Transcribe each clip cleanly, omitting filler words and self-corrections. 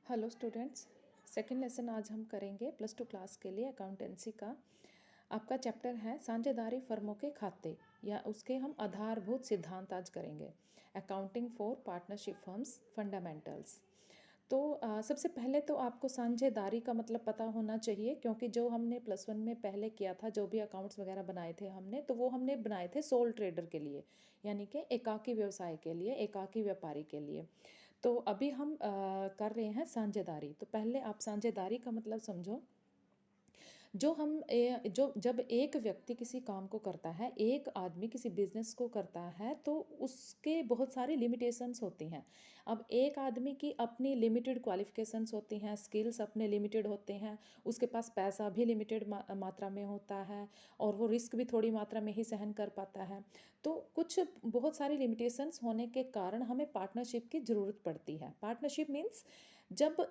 Hello students. Second lesson आज हम करेंगे प्लस टू क्लास के लिए अकाउंटेंसी का। आपका चैप्टर है साझेदारी फर्मों के खाते या उसके हम आधारभूत सिद्धांत आज करेंगे। Accounting for partnership firms fundamentals. तो सबसे पहले तो आपको साझेदारी का मतलब पता होना चाहिए, क्योंकि जो हमने प्लस वन में पहले किया था, जो भी अकाउंट्स वगैरह बनाए थे हमने, तो वो हमने बनाए थे सोल ट्रेडर के लिए, यानी कि एकाकी व्यवसाय के लिए, एकाकी व्यापारी के लिए। तो अभी हम कर रहे हैं साझेदारी। तो पहले आप साझेदारी का मतलब समझो। जो हम जो जब एक व्यक्ति किसी काम को करता है, एक आदमी किसी बिजनेस को करता है, तो उसके बहुत सारी लिमिटेशंस होती हैं। अब एक आदमी की अपनी लिमिटेड क्वालिफिकेशंस होती हैं, स्किल्स अपने लिमिटेड होते हैं, उसके पास पैसा भी लिमिटेड मात्रा में होता है, और वो रिस्क भी थोड़ी मात्रा में ही सहन कर पाता है। तो कुछ बहुत सारी लिमिटेशंस होने के कारण हमें पार्टनरशिप की ज़रूरत पड़ती है। पार्टनरशिप मीन्स जब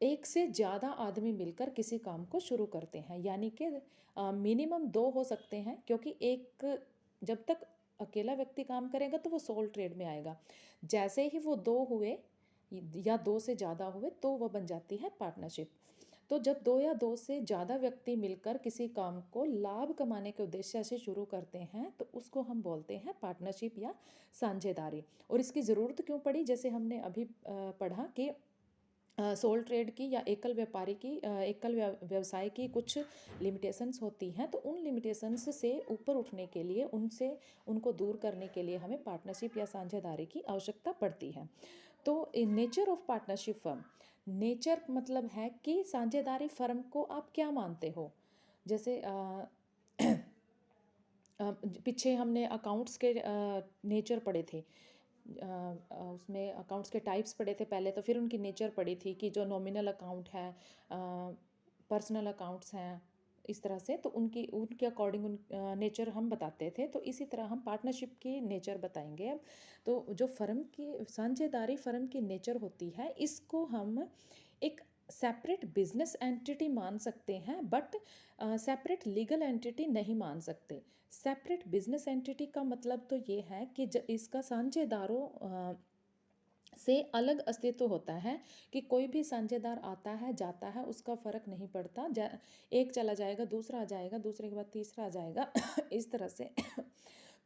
एक से ज़्यादा आदमी मिलकर किसी काम को शुरू करते हैं, यानी कि मिनिमम दो हो सकते हैं, क्योंकि एक जब तक अकेला व्यक्ति काम करेगा तो वो सोल ट्रेड में आएगा। जैसे ही वो दो हुए या दो से ज़्यादा हुए तो वो बन जाती है पार्टनरशिप। तो जब दो या दो से ज़्यादा व्यक्ति मिलकर किसी काम को लाभ कमाने के उद्देश्य से शुरू करते हैं, तो उसको हम बोलते हैं पार्टनरशिप या साझेदारी। और इसकी ज़रूरत क्यों पड़ी, जैसे हमने अभी पढ़ा कि सोल ट्रेड की या एकल व्यापारी की एकल व्यवसाय की कुछ लिमिटेशंस होती हैं। तो उन लिमिटेशंस से ऊपर उठने के लिए, उनसे उनको दूर करने के लिए हमें पार्टनरशिप या साझेदारी की आवश्यकता पड़ती है। तो nature of partnership firm, nature मतलब है कि साझेदारी फर्म को आप क्या मानते हो। जैसे पीछे हमने अकाउंट्स के नेचर पढ़े थे। उसमें अकाउंट्स के टाइप्स पढ़े थे पहले, तो फिर उनकी नेचर पढ़ी थी कि जो नॉमिनल अकाउंट है, पर्सनल अकाउंट्स हैं, इस तरह से, तो उनकी उनके अकॉर्डिंग नेचर हम बताते थे। तो इसी तरह हम पार्टनरशिप की नेचर बताएंगे अब। तो जो फर्म की साझेदारी फर्म की नेचर होती है, इसको हम एक सेपरेट बिजनेस एंटिटी मान सकते हैं, बट सेपरेट लीगल एंटिटी नहीं मान सकते। सेपरेट बिजनेस एंटिटी का मतलब तो ये है कि इसका साझेदारों से अलग अस्तित्व होता है, कि कोई भी साझेदार आता है जाता है, उसका फ़र्क नहीं पड़ता। एक चला जाएगा, दूसरा आ जाएगा, दूसरे के बाद तीसरा आ जाएगा इस तरह से।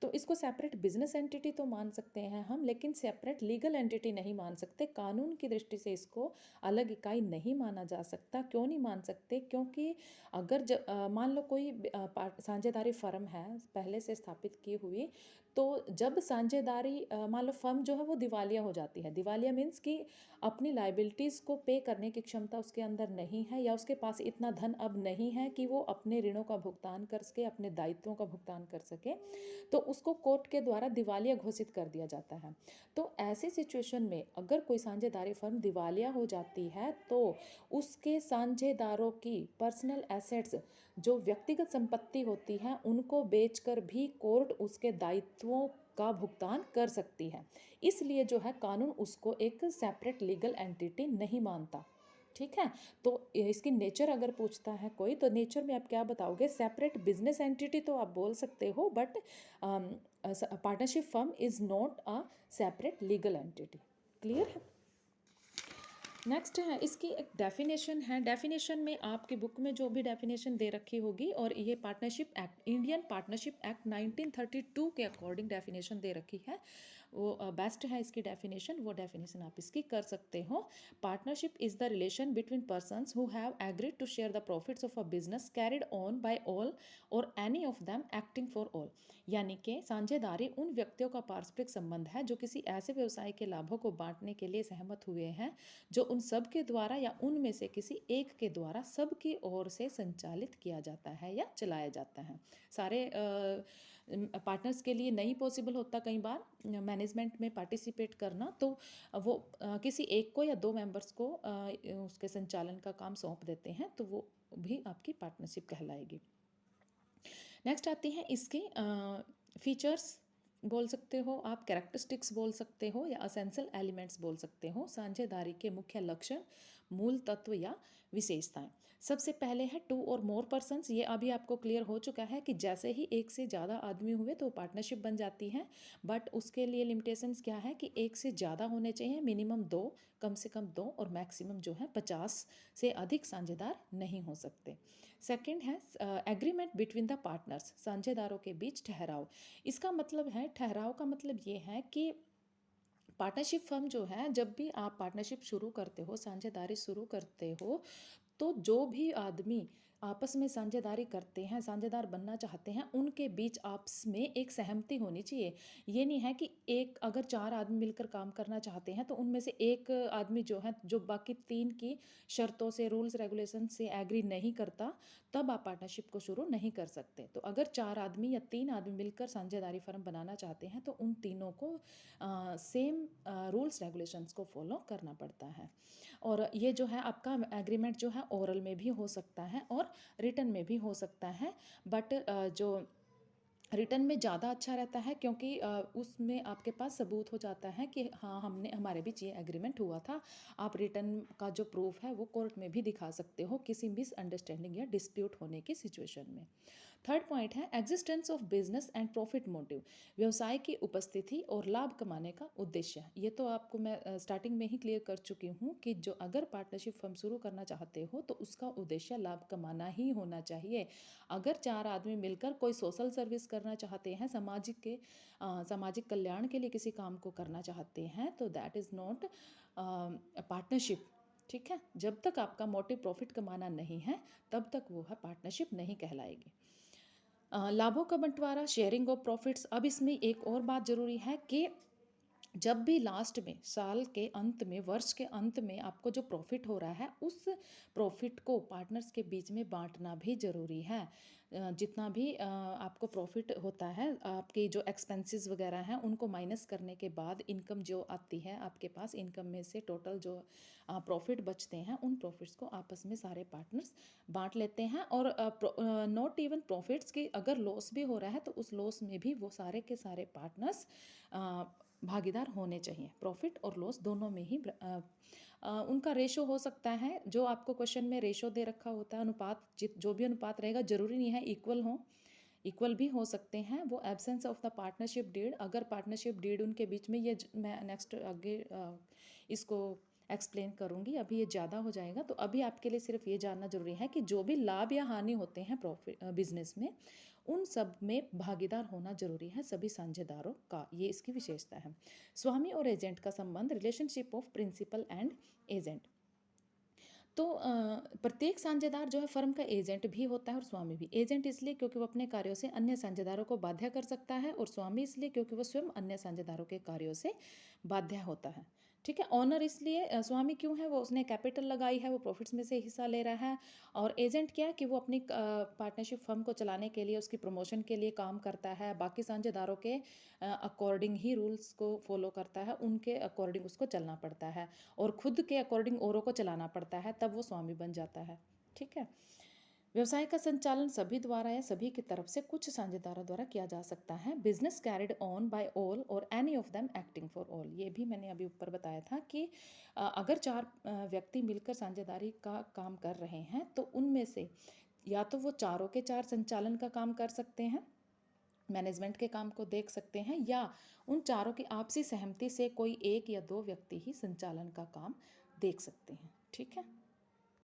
तो इसको सेपरेट बिजनेस एंटिटी तो मान सकते हैं हम, लेकिन सेपरेट लीगल एंटिटी नहीं मान सकते। कानून की दृष्टि से इसको अलग इकाई नहीं माना जा सकता। क्यों नहीं मान सकते? क्योंकि अगर मान लो कोई साझेदारी फर्म है पहले से स्थापित की हुई, तो जब साझेदारी मान लो फर्म जो है वो दिवालिया हो जाती है। दिवालिया मीन्स कि अपनी लाइबिलिटीज़ को पे करने की क्षमता उसके अंदर नहीं है, या उसके पास इतना धन अब नहीं है कि वो अपने ऋणों का भुगतान कर सके, अपने दायित्वों का भुगतान कर सके, तो उसको कोर्ट के द्वारा दिवालिया घोषित कर दिया जाता है। तो ऐसी सिचुएशन में अगर कोई साझेदारी फर्म दिवालिया हो जाती है, तो उसके साझेदारों की पर्सनल एसेट्स, जो व्यक्तिगत संपत्ति होती है, उनको बेचकर भी कोर्ट उसके दायित्वों का भुगतान कर सकती है। इसलिए जो है कानून उसको एक सेपरेट लीगल एंटिटी नहीं मानता। ठीक है। तो इसकी नेचर अगर पूछता है कोई, तो नेचर में आप क्या बताओगे? सेपरेट बिजनेस एंटिटी तो आप बोल सकते हो, but partnership firm is not a separate legal entity. Clear है? नेक्स्ट है, इसकी एक डेफिनेशन है। डेफिनेशन में आपकी बुक में जो भी डेफिनेशन दे रखी होगी, और ये partnership act, Indian partnership act 1932 के अकॉर्डिंग डेफिनेशन दे रखी है, वो बेस्ट है इसकी डेफिनेशन। वो डेफिनेशन आप इसकी कर सकते हो। Partnership is the relation between persons who have agreed to share the profits of a business carried on by all or any of them acting for all. यानी कि साझेदारी उन व्यक्तियों का पारस्परिक संबंध है जो किसी ऐसे व्यवसाय के लाभों को बांटने के लिए सहमत हुए हैं, जो उन सब के द्वारा या उनमें से किसी एक के द्वारा सबकी ओर से संचालित किया जाता है या चलाया जाता है। सारे पार्टनर्स के लिए नहीं पॉसिबल होता कई बार मैनेजमेंट में पार्टिसिपेट करना, तो वो किसी एक को या दो मेंबर्स को उसके संचालन का काम सौंप देते हैं, तो वो भी आपकी पार्टनरशिप कहलाएगी। नेक्स्ट आती हैं इसके फीचर्स बोल सकते हो आप, कैरेक्टरिस्टिक्स बोल सकते हो, या असेंशियल एलिमेंट्स बोल सकते हो। साझेदारी के मुख्य लक्षण, मूल तत्व या विशेषताएं। सबसे पहले है टू और मोर पर्सन्स। ये अभी आपको क्लियर हो चुका है कि जैसे ही एक से ज़्यादा आदमी हुए तो पार्टनरशिप बन जाती है, बट उसके लिए लिमिटेशंस क्या है कि एक से ज़्यादा होने चाहिए, मिनिमम दो, कम से कम दो, और मैक्सिमम जो है 50 से अधिक साझेदार नहीं हो सकते। सेकंड है एग्रीमेंट बिटवीन द पार्टनर्स, साझेदारों के बीच ठहराव। इसका मतलब है, ठहराव का मतलब ये है कि पार्टनरशिप फर्म जो है, जब भी आप पार्टनरशिप शुरू करते हो, साझेदारी शुरू करते हो, तो जो भी आदमी आपस में साझेदारी करते हैं, साझेदार बनना चाहते हैं, उनके बीच आपस में एक सहमति होनी चाहिए। ये नहीं है कि एक अगर चार आदमी मिलकर काम करना चाहते हैं तो उनमें से एक आदमी जो है, जो बाकी तीन की शर्तों से, रूल्स रेगुलेशन से एग्री नहीं करता, तब आप पार्टनरशिप को शुरू नहीं कर सकते। तो अगर चार आदमी या तीन आदमी मिलकर साझेदारी फर्म बनाना चाहते हैं तो उन तीनों को सेम रूल्स रेगुलेशंस को फॉलो करना पड़ता है। और ये जो है आपका एग्रीमेंट जो है ओरल में भी हो सकता है और रिटन में भी हो सकता है, बट जो रिटर्न में ज़्यादा अच्छा रहता है, क्योंकि उसमें आपके पास सबूत हो जाता है कि हाँ, हमने हमारे बीच ये एग्रीमेंट हुआ था। आप रिटर्न का जो प्रूफ है वो कोर्ट में भी दिखा सकते हो किसी मिसअंडरस्टैंडिंग या डिस्प्यूट होने की सिचुएशन में। थर्ड पॉइंट है existence of business and profit motive, व्यवसाय की उपस्थिति और लाभ कमाने का उद्देश्य। ये तो आपको मैं स्टार्टिंग में ही क्लियर कर चुकी हूँ कि जो अगर पार्टनरशिप फर्म शुरू करना चाहते हो तो उसका उद्देश्य लाभ कमाना ही होना चाहिए। अगर चार आदमी मिलकर कोई सोशल सर्विस करना चाहते हैं, सामाजिक कल्याण के लिए किसी काम को करना चाहते हैं, तो दैट इज़ नॉट पार्टनरशिप। ठीक है, जब तक आपका मोटिव प्रॉफिट कमाना नहीं है तब तक वो है पार्टनरशिप नहीं कहलाएगी। लाभों का बंटवारा, शेयरिंग ऑफ प्रॉफिट्स। अब इसमें एक और बात ज़रूरी है कि जब भी लास्ट में, साल के अंत में, वर्ष के अंत में आपको जो प्रॉफिट हो रहा है, उस प्रॉफिट को पार्टनर्स के बीच में बांटना भी ज़रूरी है। जितना भी आपको प्रॉफिट होता है, आपके जो एक्सपेंसेस वगैरह हैं उनको माइनस करने के बाद इनकम जो आती है आपके पास, इनकम में से टोटल जो प्रॉफिट बचते हैं, उन प्रॉफिट्स को आपस में सारे पार्टनर्स बांट लेते हैं। और नॉट इवन प्रॉफिट्स की अगर लॉस भी हो रहा है तो उस लॉस में भी वो सारे के सारे पार्टनर्स भागीदार होने चाहिए। प्रॉफिट और लॉस दोनों में ही उनका रेशो हो सकता है, जो आपको क्वेश्चन में रेशो दे रखा होता है, अनुपात, जो भी अनुपात रहेगा, जरूरी नहीं है इक्वल हो, इक्वल भी हो सकते हैं। वो absence of the partnership deed, अगर पार्टनरशिप डीड उनके बीच में, ये मैं नेक्स्ट आगे इसको एक्सप्लेन करूँगी, अभी ये ज़्यादा हो जाएगा। तो अभी आपके लिए सिर्फ ये जानना जरूरी है कि जो भी लाभ या हानि होते हैं प्रॉफिट बिजनेस में, उन सब में भागीदार होना जरूरी है सभी साझेदारों का। ये इसकी विशेषता है। स्वामी और एजेंट का संबंध, relationship of principal and agent. तो प्रत्येक साझेदार जो है फर्म का एजेंट भी होता है और स्वामी भी। एजेंट इसलिए क्योंकि वो अपने कार्यों से अन्य साझेदारों को बाध्य कर सकता है, और स्वामी इसलिए क्योंकि वो स्वयं अन्य साझेदारों के कार्यों से बाध्य होता है। ठीक है। ऑनर इसलिए स्वामी क्यों है, वो उसने कैपिटल लगाई है, वो प्रॉफिट्स में से हिस्सा ले रहा है। और एजेंट क्या है कि वो अपनी पार्टनरशिप फर्म को चलाने के लिए, उसकी प्रमोशन के लिए काम करता है, बाकी साझेदारों के अकॉर्डिंग ही रूल्स को फॉलो करता है, उनके अकॉर्डिंग उसको चलना पड़ता है, और खुद के अकॉर्डिंग औरों को चलाना पड़ता है, तब वो स्वामी बन जाता है। ठीक है। व्यवसाय का संचालन सभी द्वारा या सभी की तरफ से कुछ साझेदारों द्वारा किया जा सकता है। Business carried on by all or any of them acting for all. ये भी मैंने अभी ऊपर बताया था कि अगर चार व्यक्ति मिलकर साझेदारी का काम कर रहे हैं तो उनमें से या तो वो चारों के चार संचालन का काम कर सकते हैं, मैनेजमेंट के काम को देख सकते हैं, या उन चारों की आपसी सहमति से कोई एक या दो व्यक्ति ही संचालन का काम देख सकते हैं। ठीक है।